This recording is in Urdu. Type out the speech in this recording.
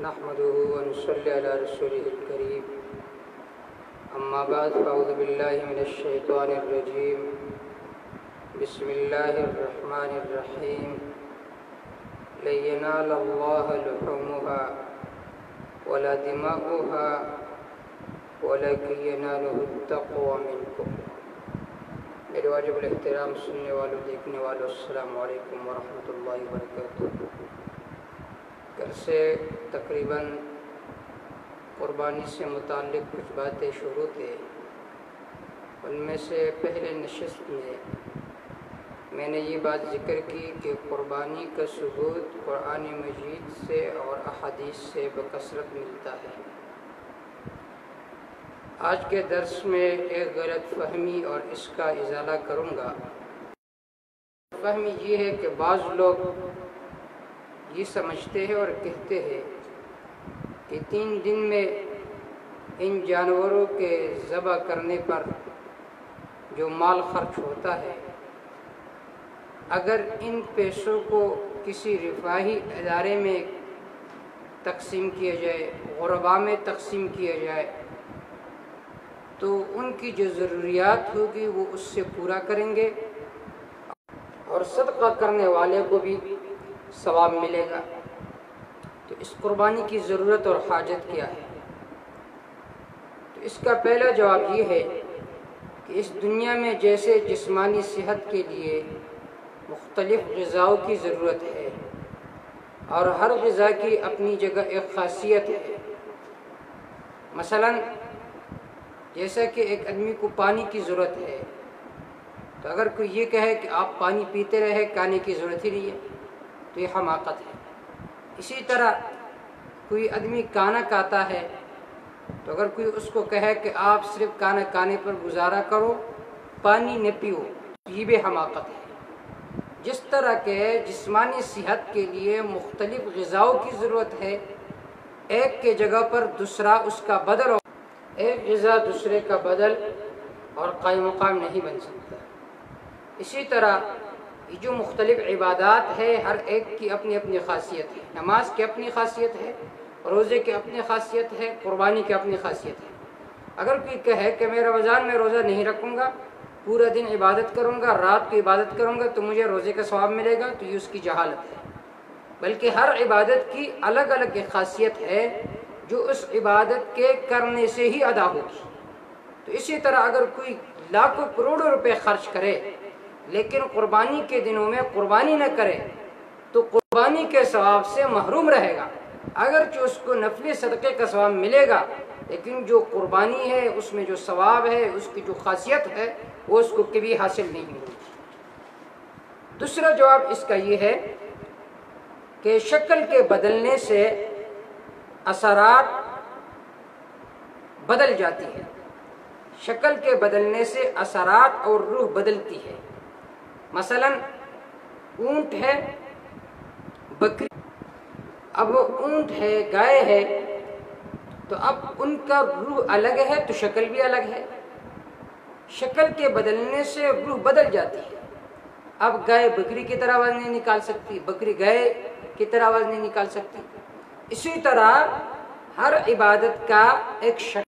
نحمده ونصلي على رسوله الكريم اما بعد فاعوذ بالله من الشيطان الرجيم بسم الله الرحمن الرحيم لن ينال الله لحومها ولا دماؤها ولكن يناله التقوى منكم۔ میرے واجب الاحترام سننے والوں دیکھنے والوں السلام علیکم ورحمۃ اللہ وبرکاتہ۔ گھر سے تقریباً قربانی سے متعلق کچھ باتیں شروع تھے، ان میں سے پہلے نشست میں نے یہ بات ذکر کی کہ قربانی کا ثبوت قرآن مجید سے اور احادیث سے بکثرت ملتا ہے۔ آج کے درس میں ایک غلط فہمی اور اس کا ازالہ کروں گا۔ فہمی یہ ہے کہ بعض لوگ یہ سمجھتے ہیں اور کہتے ہیں کہ 3 دن میں ان جانوروں کے ذبح کرنے پر جو مال خرچ ہوتا ہے، اگر ان پیسوں کو کسی رفاہی ادارے میں تقسیم کیا جائے، غرباء میں تقسیم کیا جائے، تو ان کی جو ضروریات ہوگی وہ اس سے پورا کریں گے اور صدقہ کرنے والے کو بھی ثواب ملے گا۔ تو اس قربانی کی ضرورت اور حاجت کیا ہے؟ تو اس کا پہلا جواب یہ ہے کہ اس دنیا میں جیسے جسمانی صحت کے لیے مختلف غذاؤں کی ضرورت ہے اور ہر غذا کی اپنی جگہ ایک خاصیت ہے، مثلاً جیسا کہ ایک آدمی کو پانی کی ضرورت ہے، تو اگر کوئی یہ کہے کہ آپ پانی پیتے رہے، کھانے کی ضرورت ہی نہیں ہے، تو یہ حماقت ہے۔ اسی طرح کوئی آدمی کھانا کھاتا ہے، تو اگر کوئی اس کو کہے کہ آپ صرف کھانا کھانے پر گزارا کرو، پانی نہ پیو، تو یہ بھی حماقت ہے۔ جس طرح کہ جسمانی صحت کے لیے مختلف غذاؤں کی ضرورت ہے، ایک کے جگہ پر دوسرا اس کا بدل ہو، ایک غذا دوسرے کا بدل اور قائم مقام نہیں بن سکتا۔ اسی طرح یہ جو مختلف عبادات ہے، ہر ایک کی اپنی اپنی خاصیت ہے۔ نماز کی اپنی خاصیت ہے، روزے کی اپنی خاصیت ہے، قربانی کی اپنی خاصیت ہے۔ اگر کوئی کہے کہ میں رمضان میں روزہ نہیں رکھوں گا، پورا دن عبادت کروں گا، رات کو عبادت کروں گا تو مجھے روزے کا ثواب ملے گا، تو یہ اس کی جہالت ہے۔ بلکہ ہر عبادت کی الگ الگ ایک خاصیت ہے جو اس عبادت کے کرنے سے ہی ادا ہوگی۔ تو اسی طرح اگر کوئی لاکھوں کروڑوں روپے خرچ کرے لیکن قربانی کے دنوں میں قربانی نہ کرے تو قربانی کے ثواب سے محروم رہے گا، اگرچہ اس کو نفلی صدقے کا ثواب ملے گا، لیکن جو قربانی ہے اس میں جو ثواب ہے، اس کی جو خاصیت ہے، وہ اس کو کبھی حاصل نہیں ہوگی۔ دوسرا جواب اس کا یہ ہے کہ شکل کے بدلنے سے اثرات بدل جاتی ہے۔ شکل کے بدلنے سے اثرات اور روح بدلتی ہے۔ مثلا اونٹ ہے، بکری، اب اونٹ ہے، گائے ہے، تو اب ان کا روح الگ ہے تو شکل بھی الگ ہے۔ شکل کے بدلنے سے روح بدل جاتی ہے۔ اب گائے بکری کی طرح آواز نہیں نکال سکتی، بکری گائے کی طرح آواز نہیں نکال سکتی۔ اسی طرح ہر عبادت کا ایک شکل